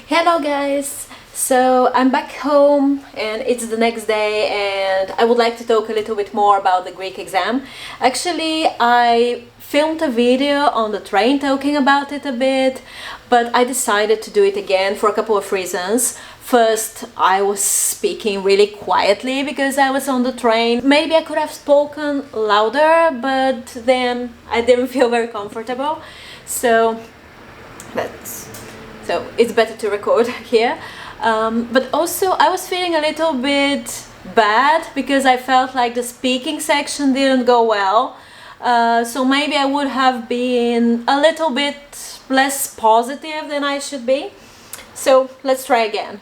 Hello guys! So I'm back home and it's the next day and I would like to talk a little bit more about the Greek exam. Actually, I filmed a video on the train talking about it a bit, but I decided to do it again for a couple of reasons. First, I was speaking really quietly because I was on the train. Maybe I could have spoken louder, but then I didn't feel very comfortable. So it's better to record here. But also I was feeling a little bit bad because I felt like the speaking section didn't go well. So maybe I would have been a little bit less positive than I should be. So let's try again.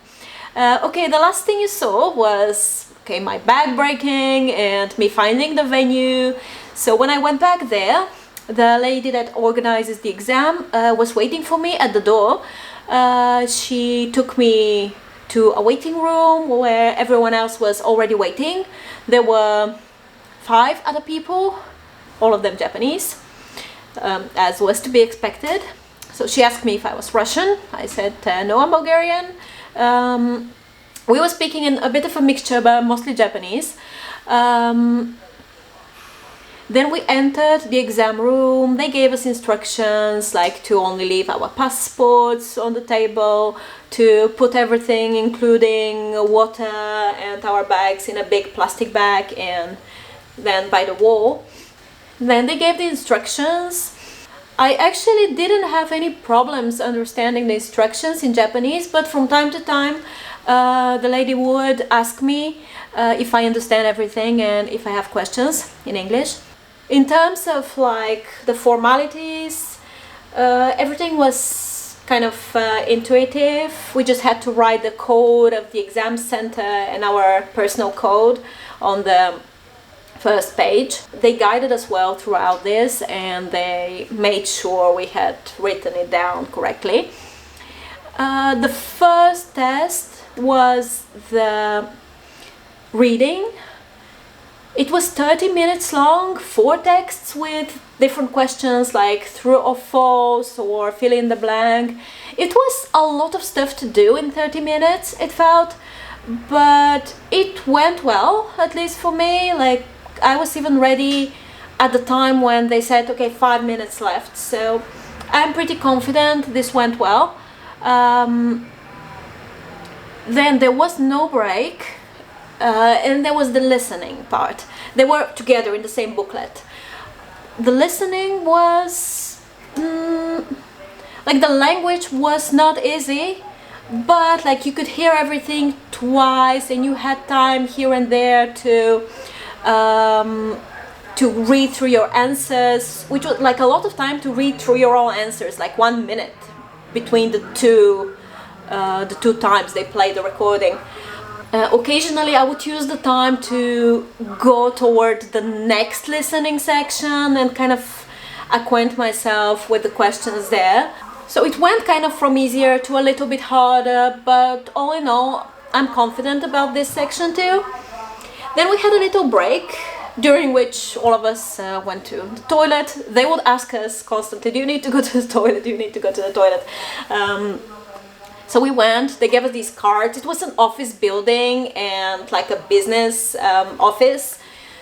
Okay, the last thing you saw was my bag breaking and me finding the venue. So when I went back there, the lady that organizes the exam was waiting for me at the door. She took me to a waiting room where everyone else was already waiting. There were 5 other people, all of them Japanese, as was to be expected. So she asked me if I was Russian. I said no, I'm Bulgarian. We were speaking in a bit of a mixture, but mostly Japanese. Then we entered the exam room. They gave us instructions like to only leave our passports on the table, to put everything including water and our bags in a big plastic bag and then by the wall. Then they gave the instructions. I actually didn't have any problems understanding the instructions in Japanese, but from time to time the lady would ask me if I understand everything and if I have questions in English. In terms of like the formalities, everything was kind of intuitive. We just had to write the code of the exam center and our personal code on the first page. They guided us well throughout this and they made sure we had written it down correctly. The first test was the reading. It was 30 minutes long, 4 texts with different questions like true or false or fill in the blank. It was a lot of stuff to do in 30 minutes, it felt, but it went well, at least for me. Like, I was even ready at the time when they said, okay, 5 minutes left. So I'm pretty confident this went well. Then there was no break. And there was the listening part. They were together in the same booklet. The listening was like the language was not easy, but like you could hear everything twice and you had time here and there to read through your answers, which was like a lot of time to read through your own answers, like 1 minute between the two times they played the recording. Occasionally I would use the time to go toward the next listening section and kind of acquaint myself with the questions there. So it went kind of from easier to a little bit harder, but all in all, I'm confident about this section too. Then we had a little break, during which all of us went to the toilet. They would ask us constantly, do you need to go to the toilet? Do you need to go to the toilet? So we went, they gave us these cards. It was an office building and like a business office.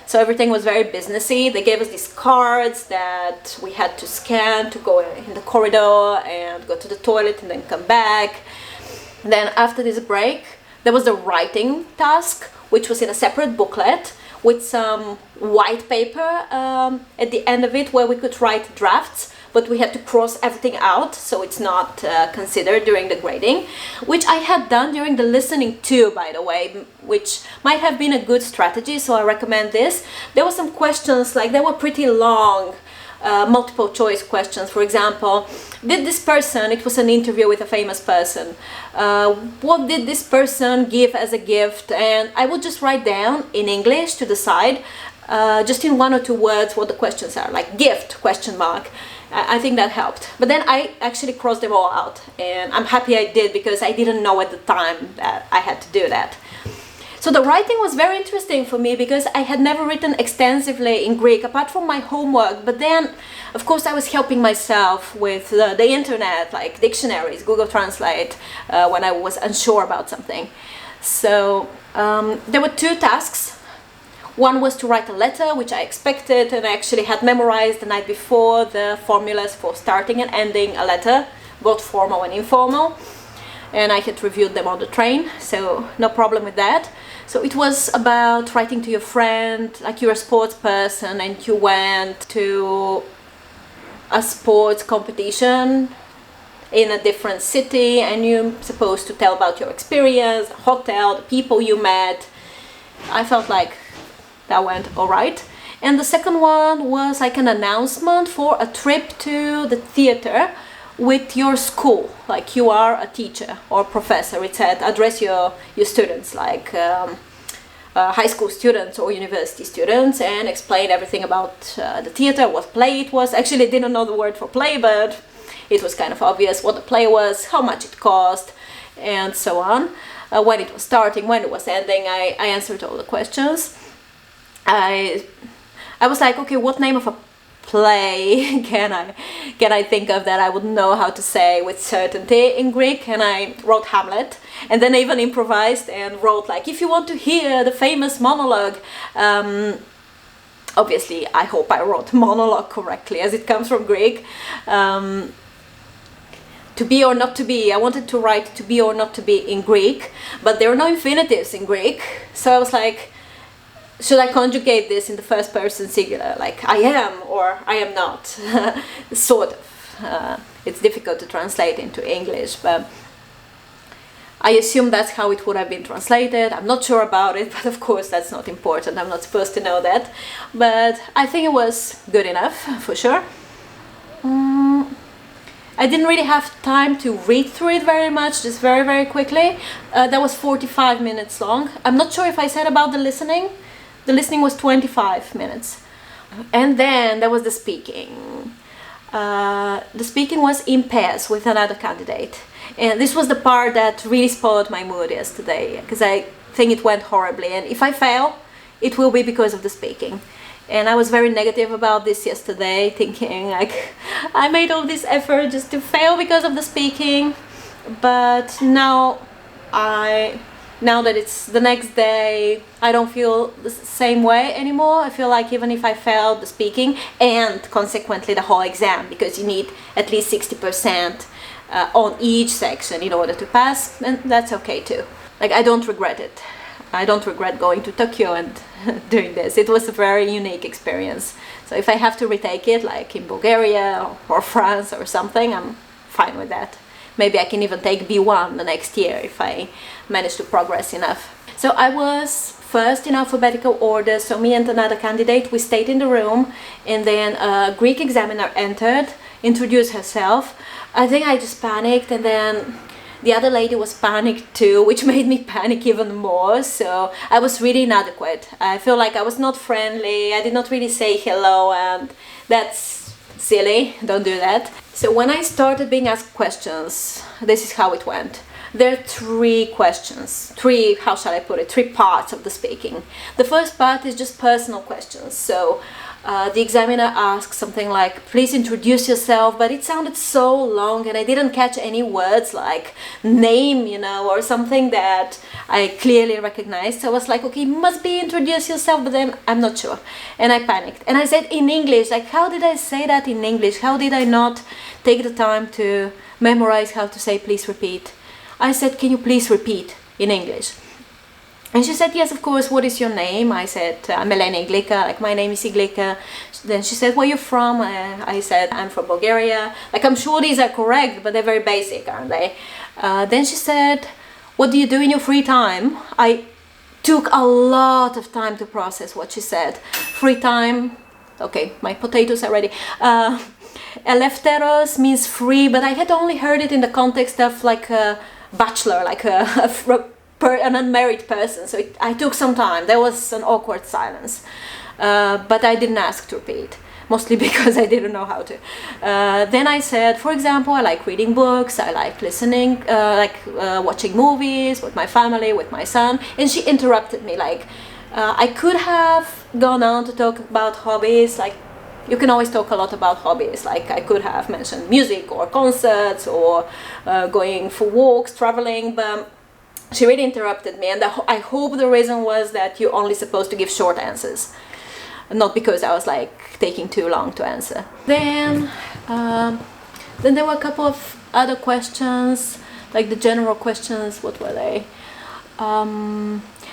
So everything was very businessy. They gave us these cards that we had to scan to go in the corridor and go to the toilet and then come back. Then after this break, there was the writing task, which was in a separate booklet with some white paper at the end of it where we could write drafts. But we had to cross everything out, so it's not considered during the grading, which I had done during the listening too, by the way, which might have been a good strategy, so I recommend this. There were some questions, like they were pretty long, multiple choice questions. For example, did this person, it was an interview with a famous person, what did this person give as a gift? And I would just write down in English to the side, just in 1 or 2 words what the questions are, like gift, question mark. I think that helped. But then I actually crossed them all out and I'm happy I did because I didn't know at the time that I had to do that. So the writing was very interesting for me because I had never written extensively in Greek apart from my homework, but then of course I was helping myself with the internet, like dictionaries, Google Translate, when I was unsure about something. So there were two tasks. One was to write a letter, which I expected, and I actually had memorized the night before the formulas for starting and ending a letter, both formal and informal, and I had reviewed them on the train, so no problem with that. So it was about writing to your friend, like you're a sports person and you went to a sports competition in a different city and you're supposed to tell about your experience, hotel, the people you met. I felt like that went all right. And the second one was like an announcement for a trip to the theater with your school, like you are a teacher or professor. It said address your students, like high school students or university students, and explain everything about the theater, what play it was. Actually, I didn't know the word for play, but it was kind of obvious what the play was, how much it cost, and so on. When it was starting, when it was ending, I answered all the questions. I was like, okay, what name of a play can I think of that I would know how to say with certainty in Greek? And I wrote Hamlet, and then I even improvised and wrote like, if you want to hear the famous monologue. Obviously, I hope I wrote monologue correctly as it comes from Greek. To be or not to be. I wanted to write to be or not to be in Greek, but there are no infinitives in Greek, so I was like, should I conjugate this in the first person singular, like I am or I am not? Sort of. It's difficult to translate into English, but I assume that's how it would have been translated. I'm not sure about it, but of course that's not important. I'm not supposed to know that. But I think it was good enough, for sure. I didn't really have time to read through it very much, just very, very quickly. That was 45 minutes long. I'm not sure if I said about the listening. The listening was 25 minutes. And then there was the speaking. The speaking was in pairs with another candidate. And this was the part that really spoiled my mood yesterday, because I think it went horribly. And if I fail, it will be because of the speaking. And I was very negative about this yesterday, thinking like, I made all this effort just to fail because of the speaking. But now that it's the next day, I don't feel the same way anymore. I feel like even if I failed the speaking and consequently the whole exam, because you need at least 60% on each section in order to pass, and that's okay too. Like, I don't regret it. I don't regret going to Tokyo and doing this. It was a very unique experience. So if I have to retake it, like in Bulgaria or France or something, I'm fine with that. Maybe I can even take B1 the next year if I manage to progress enough. So I was first in alphabetical order, so me and another candidate, we stayed in the room, and then a Greek examiner entered, introduced herself. I think I just panicked, and then the other lady was panicked too, which made me panic even more. So I was really inadequate. I feel like I was not friendly. I did not really say hello, and that's silly. Don't do that. So when I started being asked questions, this is how it went. There are three questions, how shall I put it, three parts of the speaking. The first part is just personal questions. So the examiner asked something like, please introduce yourself, but it sounded so long and I didn't catch any words like name, or something that I clearly recognized. So I was like, okay, must be introduce yourself, but then I'm not sure. And I panicked. And I said in English, like, how did I say that in English? How did I not take the time to memorize how to say please repeat? I said, can you please repeat in English? And she said, yes, of course, what is your name? I said, I'm Elena Iglica, like my name is Iglica. Then she said, where are you from? I said, I'm from Bulgaria. Like, I'm sure these are correct, but they're very basic, aren't they? Then she said, what do you do in your free time? I took a lot of time to process what she said. Free time, okay, my potatoes are ready. Eleftheros means free, but I had only heard it in the context of like a bachelor, like an unmarried person. So I took some time. There was an awkward silence, but I didn't ask to repeat. mostly because I didn't know how to. Then I said, for example, I like reading books, I like listening, watching movies with my family, with my son, and she interrupted me. Like, I could have gone on to talk about hobbies, like you can always talk a lot about hobbies, like I could have mentioned music or concerts or going for walks, traveling, but she really interrupted me, and I hope the reason was that you're only supposed to give short answers, not because I was like taking too long to answer. Then there were a couple of other questions, like the general questions. What were they?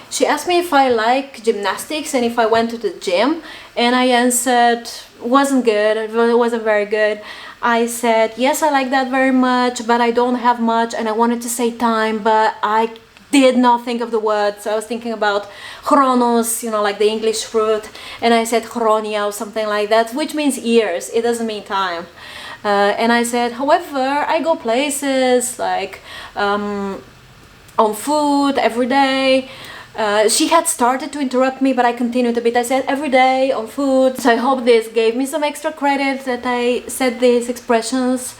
She asked me if I like gymnastics and if I went to the gym, and I answered wasn't good, it wasn't very good. I said yes, I like that very much, but I don't have much, and I wanted to say time, but I did not think of the word, so I was thinking about chronos, you know, like the English fruit, and I said chronia or something like that, which means years, it doesn't mean time. And I said, however, I go places like on food every day. She had started to interrupt me, but I continued a bit. I said every day on food, so I hope this gave me some extra credit that I said these expressions.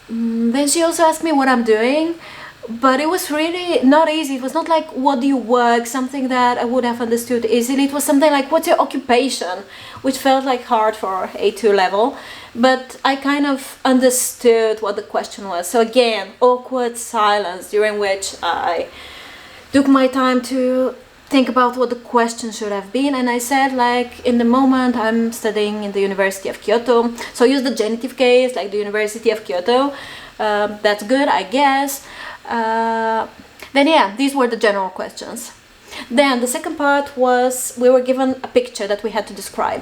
Then she also asked me what I'm doing, but it was really not easy. It was not like what do you work, something that I would have understood easily. It was something like what's your occupation, which felt like hard for A2 level, but I kind of understood what the question was. So again, awkward silence during which I took my time to think about what the question should have been, and I said, like, in the moment I'm studying in the University of Kyoto, so use the genitive case, like the University of Kyoto. That's good, I guess. Then yeah, these were the general questions. Then the second part was we were given a picture that we had to describe.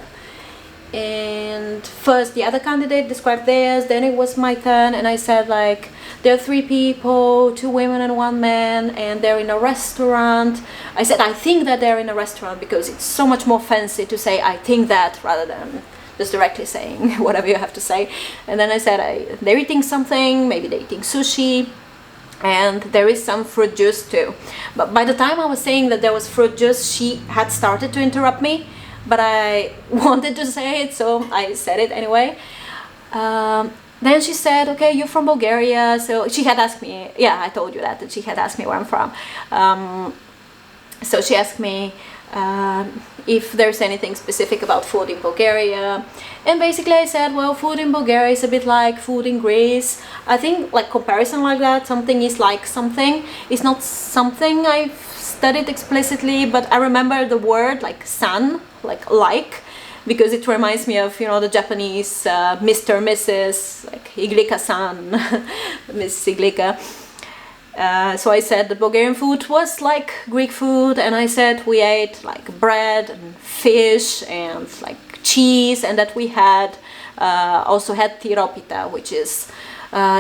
And first the other candidate described theirs, then it was my turn, and I said, like, there are 3 people, 2 women and 1 man, and they're in a restaurant. I said I think that they're in a restaurant because it's so much more fancy to say I think that rather than just directly saying whatever you have to say. And then I said they're eating something, maybe they're eating sushi, and there is some fruit juice too. But by the time I was saying that there was fruit juice, she had started to interrupt me, but I wanted to say it, so I said it anyway. Then she said, okay, you're from Bulgaria. So she had asked me, yeah, I told you that she had asked me where I'm from. So she asked me if there's anything specific about food in Bulgaria. And basically I said, well, food in Bulgaria is a bit like food in Greece. I think like comparison like that, something is like something. It's not something I've studied explicitly, but I remember the word like san, like, because it reminds me of, you know, the Japanese Mr. Mrs. like Iglika-san, Miss Iglika. So I said the Bulgarian food was like Greek food, and I said we ate like bread and fish and like cheese, and that we had also had tiropita, which is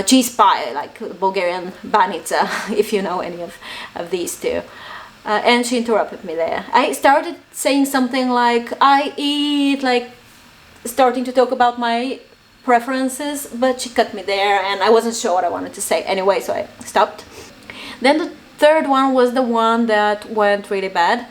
cheese pie, like Bulgarian banica, if you know any of these two. And she interrupted me there. I started saying something like I eat, like starting to talk about my preferences, but she cut me there and I wasn't sure what I wanted to say anyway, so I stopped. Then the third one was the one that went really bad.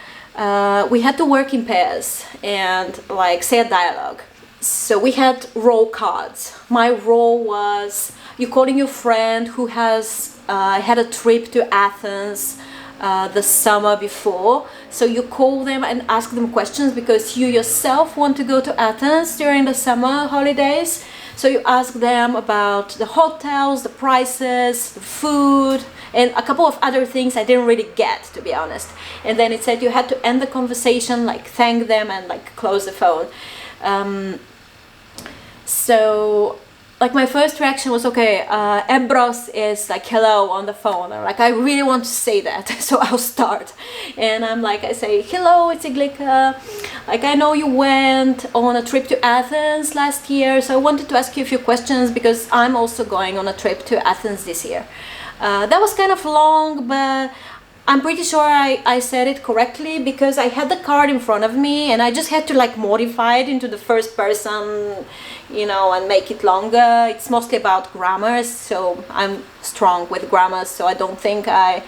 We had to work in pairs and like say a dialogue. So we had role cards. My role was you calling your friend who has had a trip to Athens the summer before, so you call them and ask them questions because you yourself want to go to Athens during the summer holidays. So you ask them about the hotels, the prices, the food, and a couple of other things I didn't really get, to be honest. And then it said you had to end the conversation, like thank them and like close the phone. So like my first reaction was, okay, Ebros is like hello on the phone, and like I really want to say that, so I'll start. And I'm like, I say, hello, it's Iglika. Like I know you went on a trip to Athens last year, so I wanted to ask you a few questions because I'm also going on a trip to Athens this year. That was kind of long, but I'm pretty sure I said it correctly because I had the card in front of me and I just had to like modify it into the first person, you know, and make it longer. It's mostly about grammars, so I'm strong with grammars, so I don't think I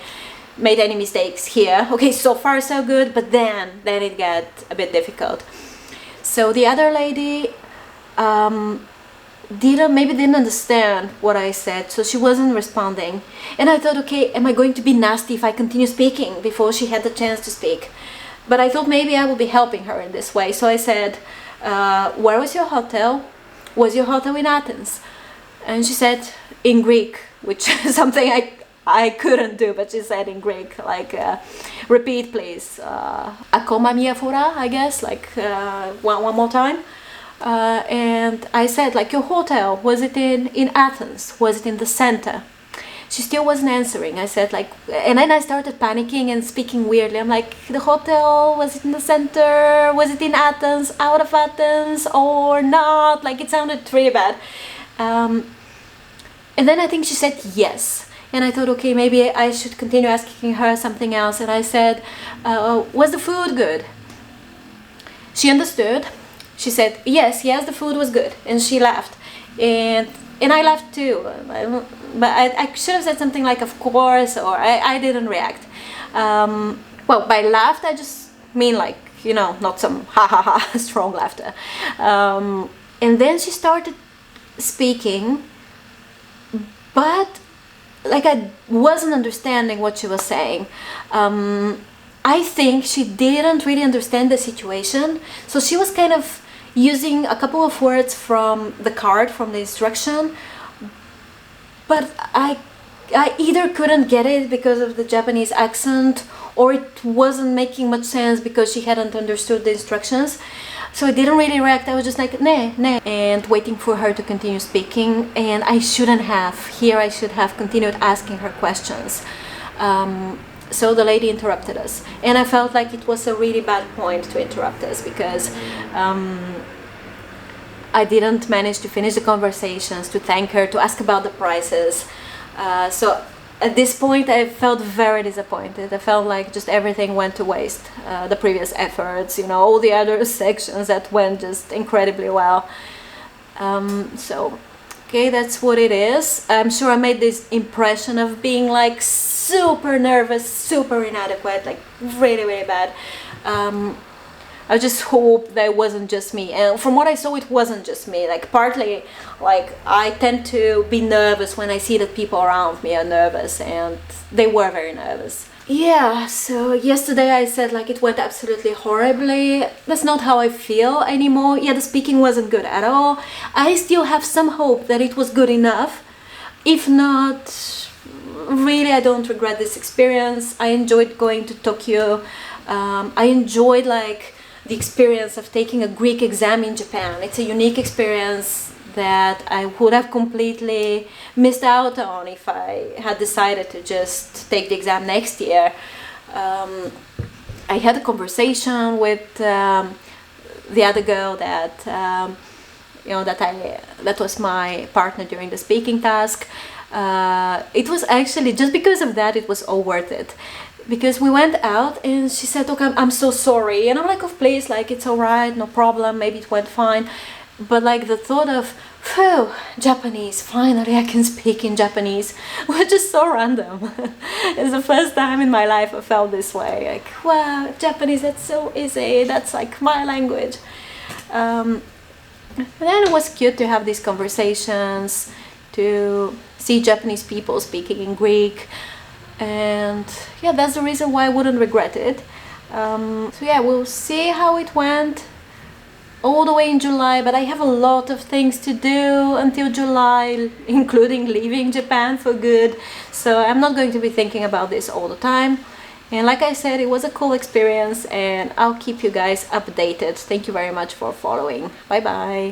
made any mistakes here. Okay, so far so good, but then it got a bit difficult. So the other lady didn't understand what I said, so she wasn't responding. And I thought, okay, am I going to be nasty if I continue speaking before she had the chance to speak? But I thought maybe I would be helping her in this way. So I said, where was your hotel? Was your hotel in Athens? And she said, in Greek, which is something I couldn't do, but she said in Greek, like, repeat please, akoma mia fora, I guess, like, one more time. And I said, like, your hotel, was it in Athens? Was it in the center? She still wasn't answering. I said, like, and then I started panicking and speaking weirdly. I'm like, the hotel, was it in the center? Was it in Athens, out of Athens, or not? Like, it sounded really bad. And then I think she said yes. And I thought, okay, maybe I should continue asking her something else. And I said, was the food good? She understood. She said, yes, the food was good. And she laughed. And I laughed too. But I should have said something like, of course, or I didn't react. Well, by laughed, I just mean like, you know, not some ha ha ha strong laughter. And then she started speaking, but like I wasn't understanding what she was saying. I think she didn't really understand the situation, so she was kind of using a couple of words from the card, from the instruction, but I either couldn't get it because of the Japanese accent, or it wasn't making much sense because she hadn't understood the instructions. So I didn't really react. I was just like, ne, and waiting for her to continue speaking. And I shouldn't have. Here I should have continued asking her questions. So the lady interrupted us. And I felt like it was a really bad point to interrupt us, because I didn't manage to finish the conversations, to thank her, to ask about the prices. So at this point I felt very disappointed. I felt like just everything went to waste. The previous efforts, you know, all the other sections that went just incredibly well. So, okay, that's what it is. I'm sure I made this impression of being like super nervous, super inadequate, like really, really bad. I just hope that it wasn't just me. And from what I saw, it wasn't just me. Like, partly, like, I tend to be nervous when I see that people around me are nervous, and they were very nervous. Yeah, so yesterday I said, like, it went absolutely horribly. That's not how I feel anymore. Yeah, the speaking wasn't good at all. I still have some hope that it was good enough. If not, really, I don't regret this experience. I enjoyed going to Tokyo. I enjoyed, like, the experience of taking a Greek exam in Japan. It's a unique experience that I would have completely missed out on if I had decided to just take the exam next year. I had a conversation with the other girl that that was my partner during the speaking task. It was actually, just because of that, it was all worth it. Because we went out and she said, "Okay, I'm so sorry," and I'm like, "Oh, please, like, it's all right, no problem, maybe it went fine." But like the thought of, phew, Japanese, finally I can speak in Japanese, was just so random. It's the first time in my life I felt this way, like, wow, Japanese, that's so easy, that's like my language. And then it was cute to have these conversations, to see Japanese people speaking in Greek. And yeah, that's the reason why I wouldn't regret it. So yeah, we'll see how it went all the way in July, but I have a lot of things to do until July, including leaving Japan for good. So I'm not going to be thinking about this all the time. And like I said, it was a cool experience, and I'll keep you guys updated. Thank you very much for following. Bye bye.